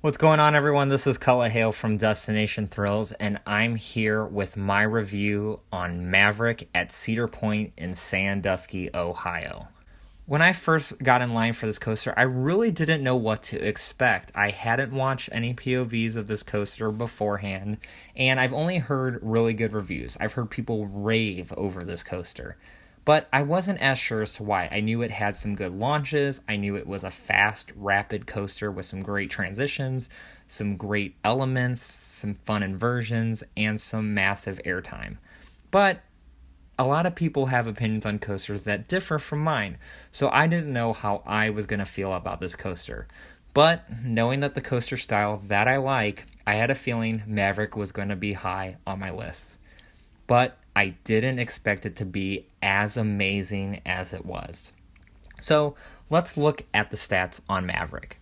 What's going on, everyone? This is Cullah Hale from Destination Thrills, and I'm here with my review on Maverick at Cedar Point in Sandusky, Ohio. When I first got in line for this coaster, I really didn't know what to expect. I hadn't watched any POVs of this coaster beforehand, and I've only heard really good reviews. I've heard people rave over this coaster. But I wasn't as sure as to why. I knew it had some good launches. I knew it was a fast, rapid coaster with some great transitions, some great elements, some fun inversions, and some massive airtime. But a lot of people have opinions on coasters that differ from mine, so I didn't know how I was going to feel about this coaster. But knowing that the coaster style that I like, I had a feeling Maverick was going to be high on my list. But I didn't expect it to be as amazing as it was. So let's look at the stats on Maverick.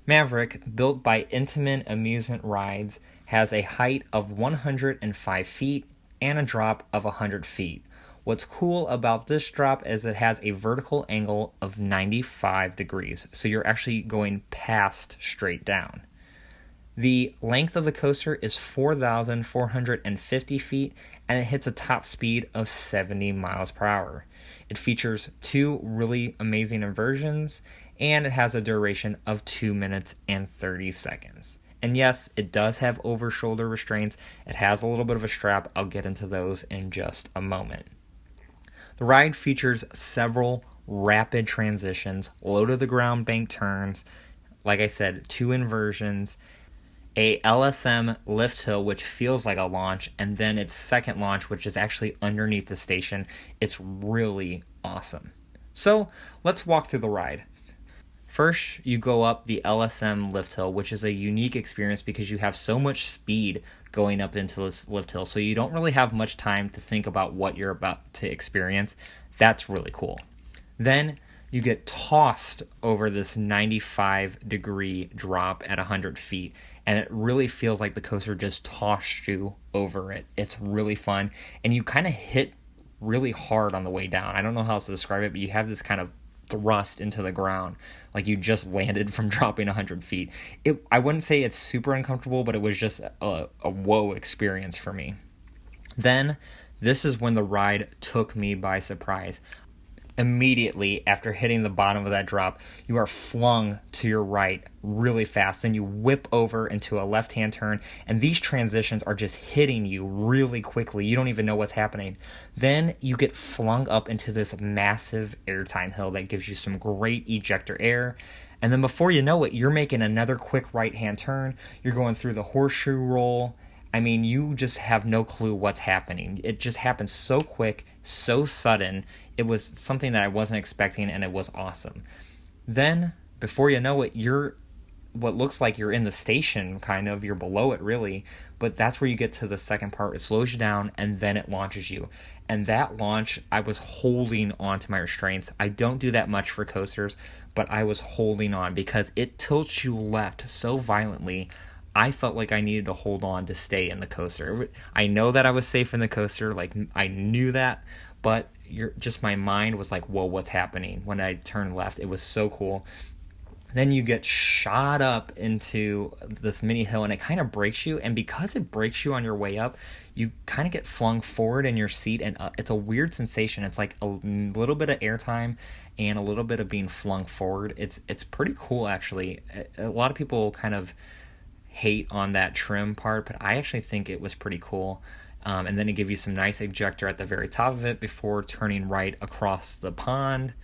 Maverick, built by Intamin Amusement Rides, has a height of 105 feet and a drop of 100 feet. What's cool about this drop is it has a vertical angle of 95 degrees, so you're actually going past straight down. The length of the coaster is 4,450 feet, and it hits a top speed of 70 miles per hour. It features two really amazing inversions, and it has a duration of 2 minutes and 30 seconds. And yes, it does have over-shoulder restraints. It has a little bit of a strap. I'll get into those in just a moment. The ride features several rapid transitions, low-to-the-ground bank turns, like I said, two inversions, a LSM lift hill, which feels like a launch, and then its second launch, which is actually underneath the station. It's really awesome. So let's walk through the ride. First, you go up the LSM lift hill, which is a unique experience because you have so much speed going up into this lift hill, so you don't really have much time to think about what you're about to experience. That's really cool. Then you get tossed over this 95-degree drop at 100 feet, and it really feels like the coaster just tossed you over it. It's really fun, and you kind of hit really hard on the way down. I don't know how else to describe it, but you have this kind of thrust into the ground, like you just landed from dropping 100 feet. I wouldn't say it's super uncomfortable, but it was just a whoa experience for me. Then, this is when the ride took me by surprise. Immediately after hitting the bottom of that drop, you are flung to your right really fast. Then you whip over into a left-hand turn, and these transitions are just hitting you really quickly. You don't even know what's happening. Then you get flung up into this massive airtime hill that gives you some great ejector air. And then before you know it, you're making another quick right-hand turn. You're going through the horseshoe roll. I mean, you just have no clue what's happening. It just happens so quick, so sudden. It was something that I wasn't expecting, and it was awesome. Then, before you know it, you're what looks like you're in the station, kind of. You're below it, really. But that's where you get to the second part. It slows you down, and then it launches you. And that launch, I was holding on to my restraints. I don't do that much for coasters, but I was holding on because it tilts you left so violently. I felt like I needed to hold on to stay in the coaster. I know that I was safe in the coaster, like I knew that, but my mind was like, whoa, what's happening? When I turned left, it was so cool. Then you get shot up into this mini hill, and it kind of breaks you, and because it breaks you on your way up, you kind of get flung forward in your seat, and it's a weird sensation. It's like a little bit of airtime and a little bit of being flung forward. It's pretty cool, actually. A lot of people kind of hate on that trim part, but I actually think it was pretty cool. And then it gives you some nice ejector at the very top of it before turning right across the pond.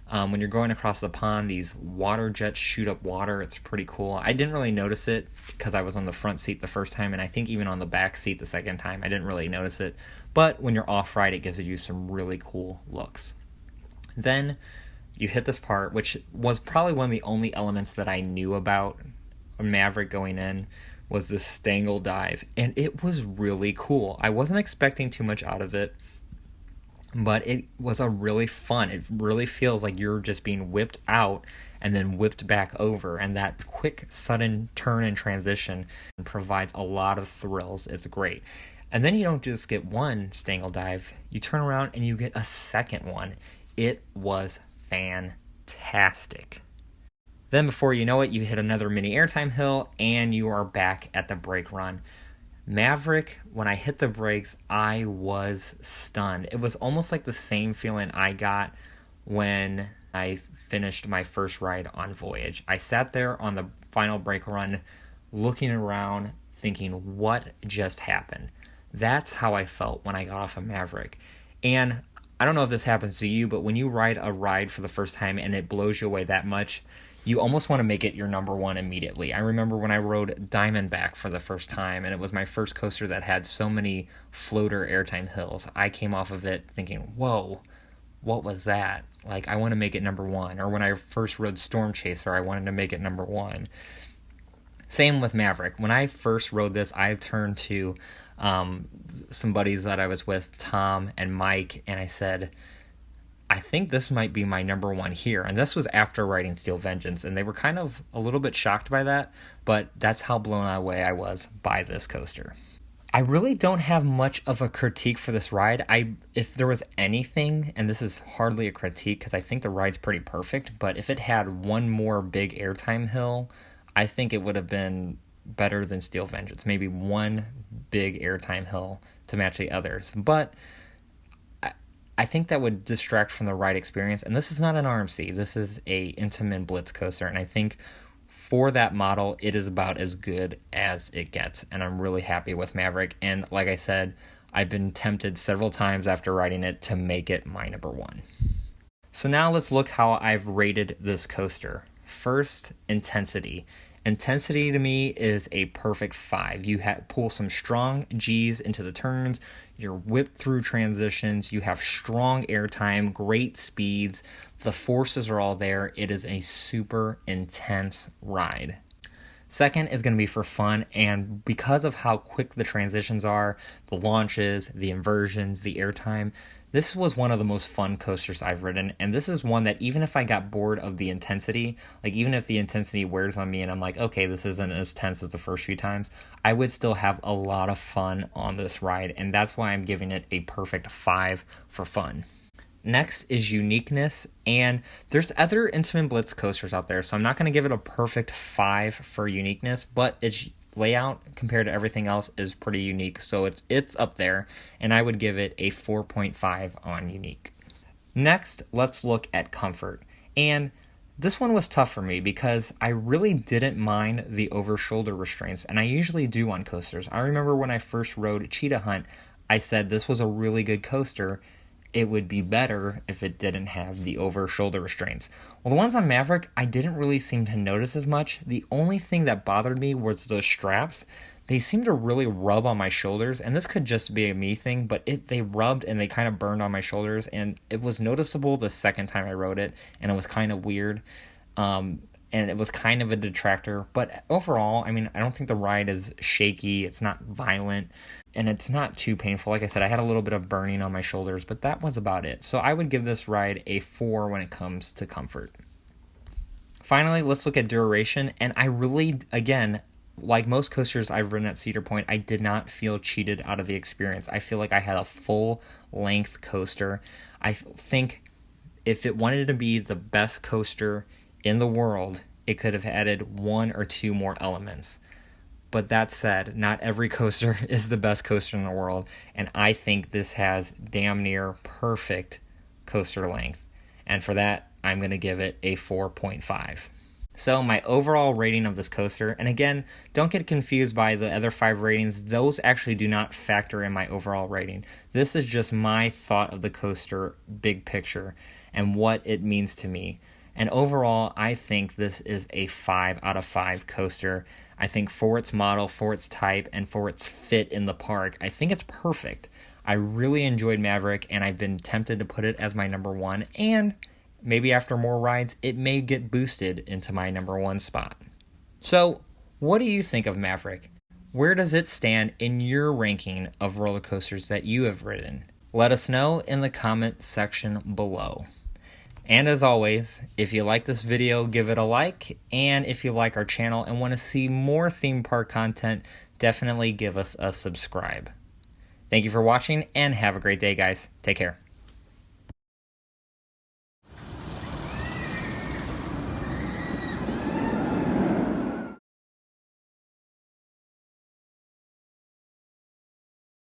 When you're going across the pond, these water jets shoot up water. It's pretty cool. I didn't really notice it because I was on the front seat the first time, and I think even on the back seat the second time, I didn't really notice it. But when you're off-ride, it gives you some really cool looks. Then you hit this part, which was probably one of the only elements that I knew about Maverick going in, was this stangle dive, and it was really cool. I wasn't expecting too much out of it, but it was a really fun. It really feels like you're just being whipped out and then whipped back over, and that quick sudden turn and transition provides a lot of thrills. It's great. And then you don't just get one stangle dive, you turn around and you get a second one. It was fantastic. Then before you know it, you hit another mini airtime hill and you are back at the brake run. Maverick, when I hit the brakes, I was stunned. It was almost like the same feeling I got when I finished my first ride on Voyage. I sat there on the final brake run looking around thinking, what just happened? That's how I felt when I got off of Maverick. And I don't know if this happens to you, but when you ride a ride for the first time and it blows you away that much, you almost want to make it your number one immediately. I remember when I rode Diamondback for the first time, and it was my first coaster that had so many floater airtime hills. I came off of it thinking, whoa, what was that? Like, I want to make it number one. Or when I first rode Storm Chaser, I wanted to make it number one. Same with Maverick. When I first rode this, I turned to some buddies that I was with, Tom and Mike, and I said, I think this might be my number one here. And this was after riding Steel Vengeance, and they were kind of a little bit shocked by that, but that's how blown away I was by this coaster. I really don't have much of a critique for this ride. If there was anything, and this is hardly a critique because I think the ride's pretty perfect, but if it had one more big airtime hill, I think it would have been better than Steel Vengeance. Maybe one big airtime hill to match the others. But I think that would distract from the ride experience. And this is not an RMC. This is a Intamin Blitz coaster. And I think for that model, it is about as good as it gets. And I'm really happy with Maverick. And like I said, I've been tempted several times after riding it to make it my number one. So now let's look how I've rated this coaster. First, intensity. Intensity to me is a perfect 5. You pull some strong G's into the turns, you're whipped through transitions, you have strong airtime, great speeds, the forces are all there. It is a super intense ride. Second is going to be for fun, and because of how quick the transitions are, the launches, the inversions, the airtime, this was one of the most fun coasters I've ridden, and this is one that even if I got bored of the intensity, like even if the intensity wears on me and I'm like, okay, this isn't as tense as the first few times, I would still have a lot of fun on this ride, and that's why I'm giving it a perfect 5 for fun. Next is uniqueness, and there's other Intamin Blitz coasters out there, so I'm not going to give it a perfect 5 for uniqueness, but its layout compared to everything else is pretty unique, so it's up there, and I would give it a 4.5 on unique. Next, let's look at comfort, and this one was tough for me because I really didn't mind the over-shoulder restraints, and I usually do on coasters. I remember when I first rode Cheetah Hunt, I said this was a really good coaster. It would be better if it didn't have the over-shoulder restraints. Well, the ones on Maverick, I didn't really seem to notice as much. The only thing that bothered me was the straps. They seemed to really rub on my shoulders, and this could just be a me thing, but they rubbed and they kind of burned on my shoulders, and it was noticeable the second time I rode it, and it was kind of weird. And it was kind of a detractor, but overall, I mean, I don't think the ride is shaky, it's not violent, and it's not too painful. Like I said, I had a little bit of burning on my shoulders, but that was about it. So I would give this ride a 4 when it comes to comfort. Finally, let's look at duration, and I really, again, like most coasters I've ridden at Cedar Point, I did not feel cheated out of the experience. I feel like I had a full-length coaster. I think if it wanted to be the best coaster in the world, it could have added 1 or 2 more elements. But that said, not every coaster is the best coaster in the world, and I think this has damn near perfect coaster length. And for that, I'm going to give it a 4.5. So my overall rating of this coaster, and again, don't get confused by the other 5 ratings. Those actually do not factor in my overall rating. This is just my thought of the coaster, big picture, and what it means to me. And overall, I think this is a 5 out of 5 coaster. I think for its model, for its type, and for its fit in the park, I think it's perfect. I really enjoyed Maverick, and I've been tempted to put it as my number 1, and maybe after more rides, it may get boosted into my number 1 spot. So, what do you think of Maverick? Where does it stand in your ranking of roller coasters that you have ridden? Let us know in the comment section below. And as always, if you like this video, give it a like, and if you like our channel and want to see more theme park content, definitely give us a subscribe. Thank you for watching, and have a great day, guys. Take care.